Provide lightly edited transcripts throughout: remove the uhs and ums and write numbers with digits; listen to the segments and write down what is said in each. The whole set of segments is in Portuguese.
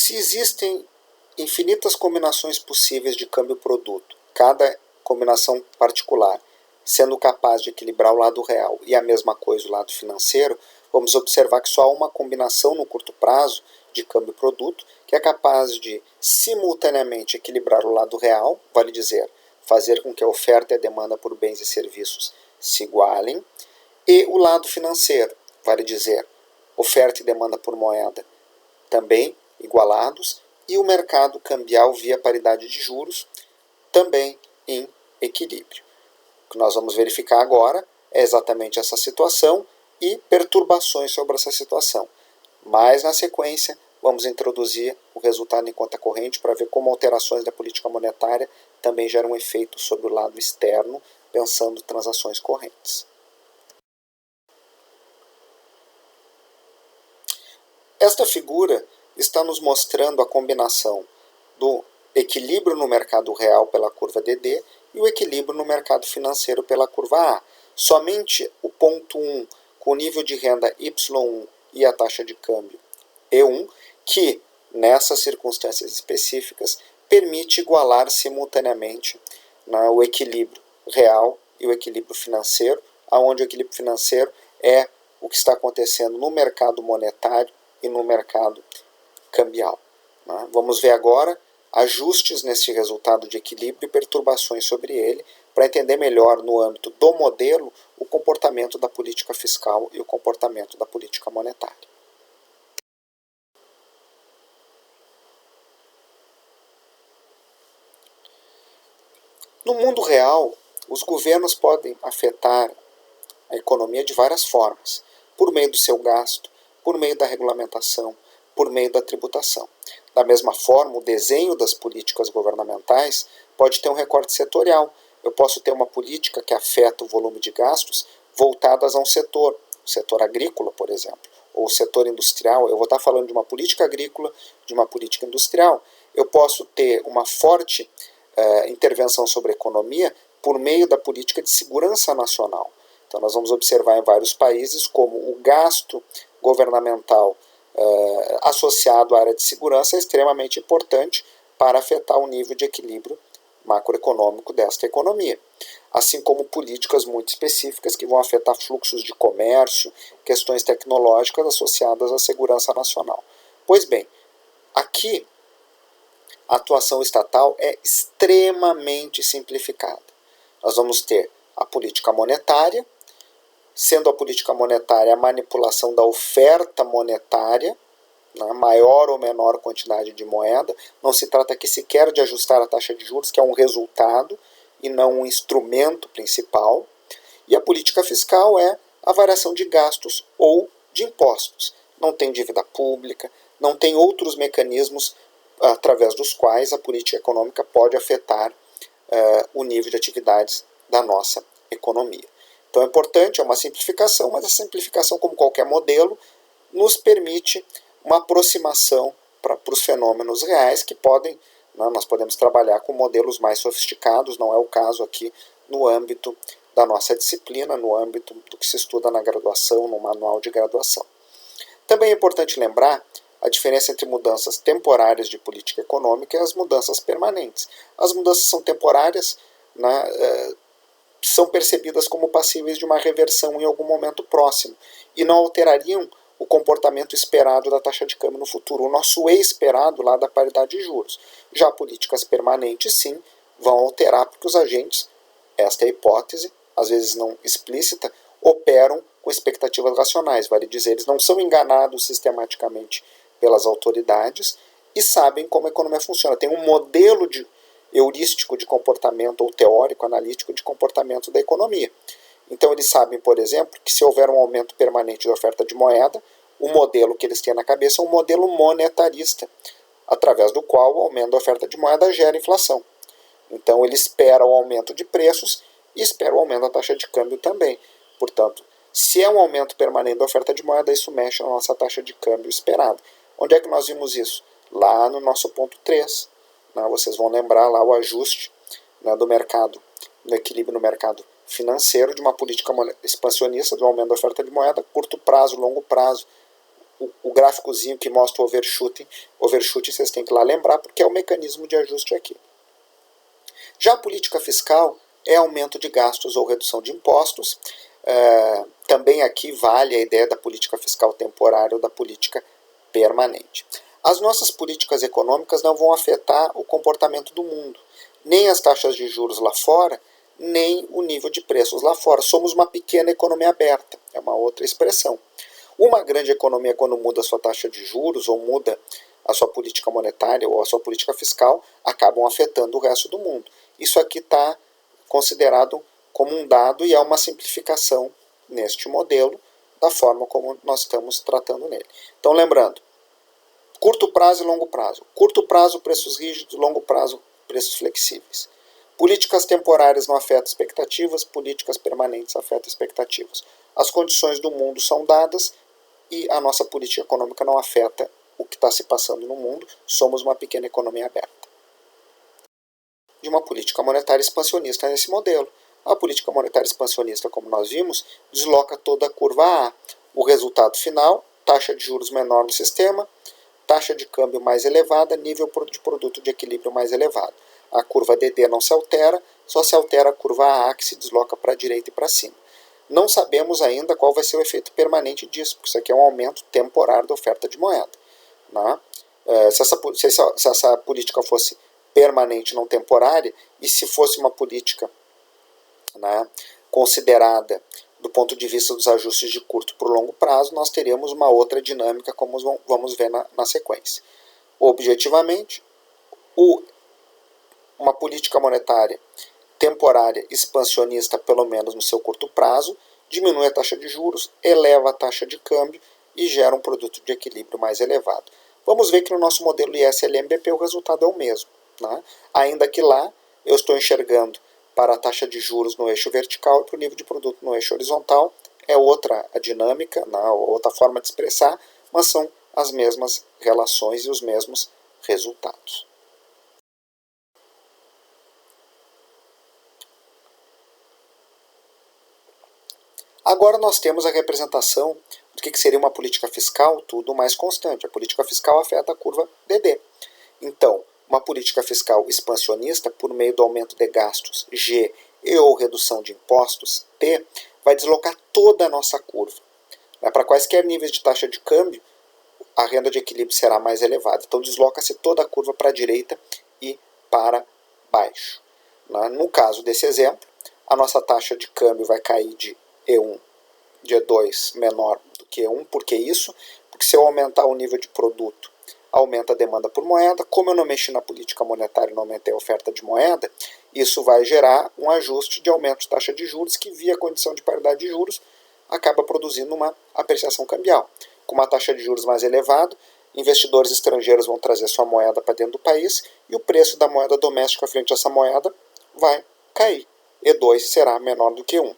Se existem infinitas combinações possíveis de câmbio-produto, cada combinação particular sendo capaz de equilibrar o lado real e a mesma coisa o lado financeiro, vamos observar que só há uma combinação no curto prazo de câmbio-produto que é capaz de simultaneamente equilibrar o lado real, vale dizer, fazer com que a oferta e a demanda por bens e serviços se igualem, e o lado financeiro, vale dizer, oferta e demanda por moeda também igualados, e o mercado cambial via paridade de juros também em equilíbrio. O que nós vamos verificar agora é exatamente essa situação e perturbações sobre essa situação. Mas, na sequência, vamos introduzir o resultado em conta corrente para ver como alterações da política monetária também geram efeito sobre o lado externo, pensando transações correntes. Esta figura está nos mostrando a combinação do equilíbrio no mercado real pela curva DD e o equilíbrio no mercado financeiro pela curva A. Somente o ponto 1, com o nível de renda Y1 e a taxa de câmbio E1, que, nessas circunstâncias específicas, permite igualar simultaneamente o equilíbrio real e o equilíbrio financeiro, onde o equilíbrio financeiro é o que está acontecendo no mercado monetário e no mercado cambial. Vamos ver agora ajustes nesse resultado de equilíbrio e perturbações sobre ele, para entender melhor no âmbito do modelo o comportamento da política fiscal e o comportamento da política monetária. No mundo real, os governos podem afetar a economia de várias formas, por meio do seu gasto, por meio da regulamentação, por meio da tributação. Da mesma forma, o desenho das políticas governamentais pode ter um recorte setorial. Eu posso ter uma política que afeta o volume de gastos voltadas a um setor, o setor agrícola, por exemplo, ou o setor industrial. Eu vou estar falando de uma política agrícola, de uma política industrial. Eu posso ter uma forte intervenção sobre a economia por meio da política de segurança nacional. Então, nós vamos observar em vários países como o gasto governamental associado à área de segurança é extremamente importante para afetar o nível de equilíbrio macroeconômico desta economia. Assim como políticas muito específicas que vão afetar fluxos de comércio, questões tecnológicas associadas à segurança nacional. Pois bem, aqui a atuação estatal é extremamente simplificada. Nós vamos ter a política monetária, sendo a política monetária a manipulação da oferta monetária, maior ou menor quantidade de moeda. Não se trata aqui sequer de ajustar a taxa de juros, que é um resultado e não um instrumento principal. E a política fiscal é a variação de gastos ou de impostos. Não tem dívida pública, não tem outros mecanismos através dos quais a política econômica pode afetar o nível de atividades da nossa economia. Então é importante, é uma simplificação, mas a simplificação, como qualquer modelo, nos permite uma aproximação para os fenômenos reais que podem, nós podemos trabalhar com modelos mais sofisticados, não é o caso aqui no âmbito da nossa disciplina, no âmbito do que se estuda na graduação, no manual de graduação. Também é importante lembrar a diferença entre mudanças temporárias de política econômica e as mudanças permanentes. As mudanças são temporárias, são percebidas como passíveis de uma reversão em algum momento próximo e não alterariam o comportamento esperado da taxa de câmbio no futuro, o nosso esperado lá da paridade de juros. Já políticas permanentes, sim, vão alterar porque os agentes, esta é a hipótese, às vezes não explícita, operam com expectativas racionais, vale dizer, eles não são enganados sistematicamente pelas autoridades e sabem como a economia funciona. Tem um modelo heurístico de comportamento ou teórico, analítico de comportamento da economia. Então eles sabem, por exemplo, que se houver um aumento permanente da oferta de moeda, o modelo que eles têm na cabeça é um modelo monetarista, através do qual o aumento da oferta de moeda gera inflação. Então ele espera o aumento de preços e espera o aumento da taxa de câmbio também. Portanto, se é um aumento permanente da oferta de moeda, isso mexe na nossa taxa de câmbio esperada. Onde é que nós vimos isso? Lá no nosso ponto 3. Vocês vão lembrar lá o ajuste do mercado, do equilíbrio no mercado financeiro, de uma política expansionista, do aumento da oferta de moeda, curto prazo, longo prazo, o gráficozinho que mostra o overshooting. Overshooting vocês têm que ir lá lembrar, porque é o mecanismo de ajuste aqui. Já a política fiscal é aumento de gastos ou redução de impostos. Também aqui vale a ideia da política fiscal temporária ou da política permanente. As nossas políticas econômicas não vão afetar o comportamento do mundo, nem as taxas de juros lá fora, nem o nível de preços lá fora. Somos uma pequena economia aberta, é uma outra expressão. Uma grande economia, quando muda a sua taxa de juros ou muda a sua política monetária ou a sua política fiscal, acabam afetando o resto do mundo. Isso aqui está considerado como um dado e é uma simplificação neste modelo da forma como nós estamos tratando nele. Então, lembrando, curto prazo e longo prazo. Curto prazo, preços rígidos, longo prazo, preços flexíveis. Políticas temporárias não afetam expectativas, políticas permanentes afetam expectativas. As condições do mundo são dadas e a nossa política econômica não afeta o que está se passando no mundo. Somos uma pequena economia aberta. De uma política monetária expansionista nesse modelo. A política monetária expansionista, como nós vimos, desloca toda a curva A. O resultado final, taxa de juros menor no sistema, taxa de câmbio mais elevada, nível de produto de equilíbrio mais elevado. A curva DD não se altera, só se altera a curva A, que se desloca para a direita e para cima. Não sabemos ainda qual vai ser o efeito permanente disso, porque isso aqui é um aumento temporário da oferta de moeda. Né? Se essa política fosse permanente, não temporária, e se fosse uma política, né, considerada do ponto de vista dos ajustes de curto para o longo prazo, nós teríamos uma outra dinâmica, como vamos ver na sequência. Objetivamente, uma política monetária temporária expansionista, pelo menos no seu curto prazo, diminui a taxa de juros, eleva a taxa de câmbio e gera um produto de equilíbrio mais elevado. Vamos ver que no nosso modelo ISLMBP o resultado é o mesmo. Né? Ainda que lá eu estou enxergando para a taxa de juros no eixo vertical e para o nível de produto no eixo horizontal. É outra a dinâmica, né? Outra forma de expressar, mas são as mesmas relações e os mesmos resultados. Agora nós temos a representação do que seria uma política fiscal, tudo mais constante. A política fiscal afeta a curva DD. Então, uma política fiscal expansionista, por meio do aumento de gastos, G, e ou redução de impostos, P, vai deslocar toda a nossa curva. Para quaisquer níveis de taxa de câmbio, a renda de equilíbrio será mais elevada. Então, desloca-se toda a curva para a direita e para baixo. No caso desse exemplo, a nossa taxa de câmbio vai cair de E1, de E2 menor do que E1. Por que isso? Porque se eu aumentar o nível de produto, aumenta a demanda por moeda. Como eu não mexi na política monetária e não aumentei a oferta de moeda, isso vai gerar um ajuste de aumento de taxa de juros que, via condição de paridade de juros, acaba produzindo uma apreciação cambial. Com uma taxa de juros mais elevada, investidores estrangeiros vão trazer sua moeda para dentro do país e o preço da moeda doméstica frente a essa moeda vai cair. E2 será menor do que E1.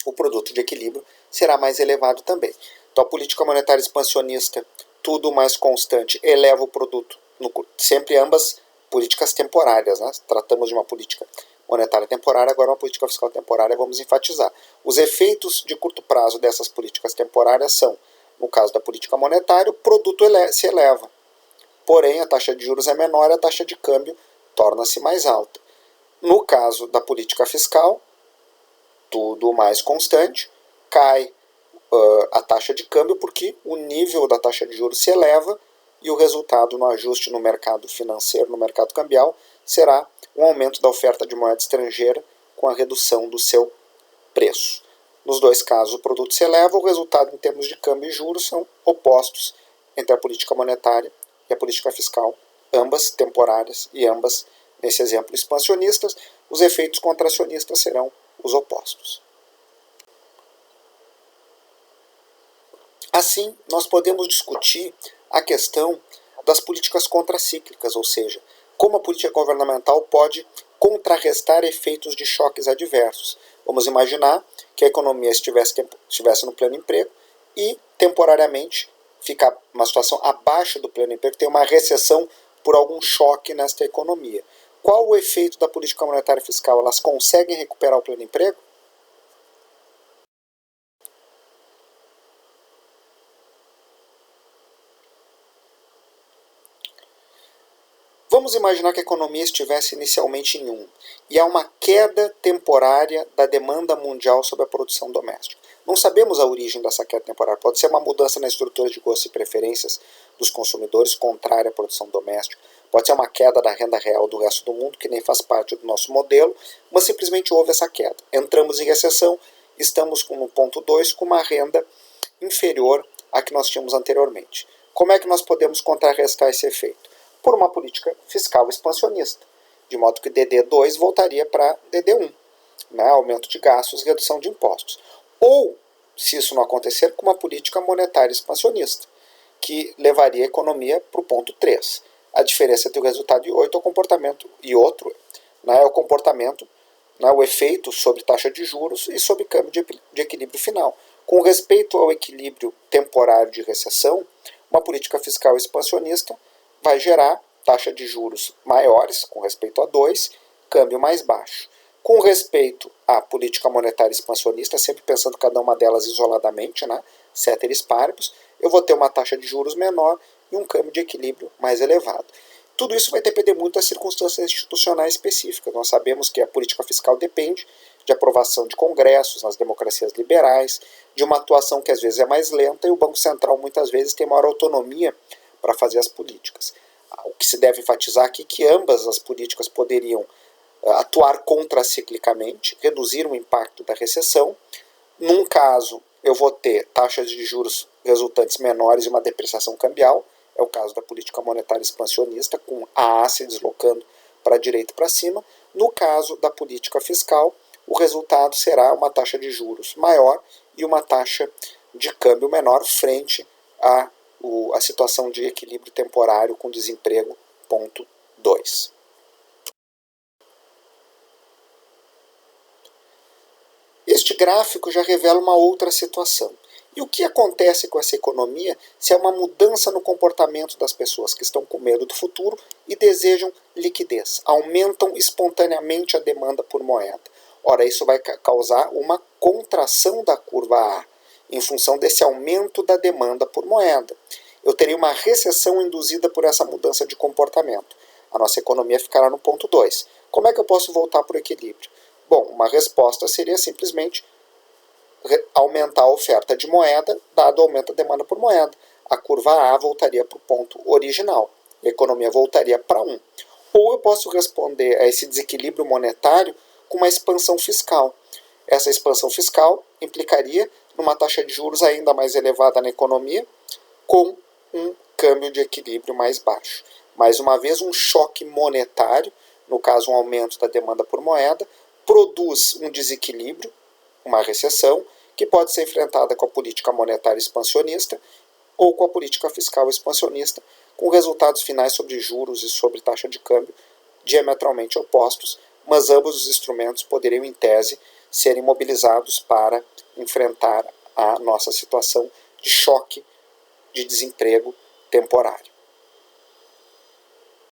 O produto de equilíbrio será mais elevado também. Então, a política monetária expansionista, tudo mais constante, eleva o produto. Sempre ambas políticas temporárias. Né? Tratamos de uma política monetária temporária, agora uma política fiscal temporária, vamos enfatizar. Os efeitos de curto prazo dessas políticas temporárias são, no caso da política monetária, o produto se eleva. Porém, a taxa de juros é menor e a taxa de câmbio torna-se mais alta. No caso da política fiscal, tudo mais constante, cai a taxa de câmbio porque o nível da taxa de juros se eleva e o resultado no ajuste no mercado financeiro, no mercado cambial, será um aumento da oferta de moeda estrangeira com a redução do seu preço. Nos dois casos, o produto se eleva, o resultado em termos de câmbio e juros são opostos entre a política monetária e a política fiscal, ambas temporárias e ambas, nesse exemplo, expansionistas. Os efeitos contracionistas serão os opostos. Assim, nós podemos discutir a questão das políticas contracíclicas, ou seja, como a política governamental pode contrarrestar efeitos de choques adversos. Vamos imaginar que a economia estivesse no pleno emprego e, temporariamente, ficar uma situação abaixo do pleno emprego, tem uma recessão por algum choque nesta economia. Qual o efeito da política monetária e fiscal? Elas conseguem recuperar o pleno emprego? Vamos imaginar que a economia estivesse inicialmente em 1 e há uma queda temporária da demanda mundial sobre a produção doméstica. Não sabemos a origem dessa queda temporária. Pode ser uma mudança na estrutura de gostos e preferências dos consumidores contrária à produção doméstica. Pode ser uma queda da renda real do resto do mundo, que nem faz parte do nosso modelo, mas simplesmente houve essa queda. Entramos em recessão, estamos no ponto 2 com uma renda inferior à que nós tínhamos anteriormente. Como é que nós podemos contrarrestar esse efeito? Por uma política fiscal expansionista, de modo que DD2 voltaria para DD1, né? Aumento de gastos, redução de impostos. Ou, se isso não acontecer, com uma política monetária expansionista, que levaria a economia para o ponto 3. A diferença entre o resultado e 8 é o comportamento, e outro, né, é o comportamento, né, o efeito sobre taxa de juros e sobre câmbio de equilíbrio final. Com respeito ao equilíbrio temporário de recessão, uma política fiscal expansionista vai gerar taxa de juros maiores, com respeito a 2, câmbio mais baixo. Com respeito à política monetária expansionista, sempre pensando cada uma delas isoladamente, né, ceteris paribus, eu vou ter uma taxa de juros menor e um câmbio de equilíbrio mais elevado. Tudo isso vai depender muito das circunstâncias institucionais específicas. Nós sabemos que a política fiscal depende de aprovação de congressos nas democracias liberais, de uma atuação que às vezes é mais lenta e o Banco Central muitas vezes tem maior autonomia para fazer as políticas. O que se deve enfatizar aqui é que ambas as políticas poderiam atuar contraciclicamente, reduzir o impacto da recessão. Num caso, eu vou ter taxas de juros resultantes menores e uma depreciação cambial, é o caso da política monetária expansionista, com a A se deslocando para a direita e para cima. No caso da política fiscal, o resultado será uma taxa de juros maior e uma taxa de câmbio menor frente à situação de equilíbrio temporário com desemprego, ponto 2. Este gráfico já revela uma outra situação. E o que acontece com essa economia se há uma mudança no comportamento das pessoas que estão com medo do futuro e desejam liquidez, aumentam espontaneamente a demanda por moeda? Ora, isso vai causar uma contração da curva A, em função desse aumento da demanda por moeda. Eu teria uma recessão induzida por essa mudança de comportamento. A nossa economia ficará no ponto 2. Como é que eu posso voltar para o equilíbrio? Bom, uma resposta seria simplesmente aumentar a oferta de moeda, dado o aumento da demanda por moeda. A curva A voltaria para o ponto original. A economia voltaria para 1. Ou eu posso responder a esse desequilíbrio monetário com uma expansão fiscal. Essa expansão fiscal implicaria numa taxa de juros ainda mais elevada na economia, com um câmbio de equilíbrio mais baixo. Mais uma vez, um choque monetário, no caso um aumento da demanda por moeda, produz um desequilíbrio, uma recessão, que pode ser enfrentada com a política monetária expansionista ou com a política fiscal expansionista, com resultados finais sobre juros e sobre taxa de câmbio diametralmente opostos, mas ambos os instrumentos poderiam, em tese, serem mobilizados para enfrentar a nossa situação de choque de desemprego temporário.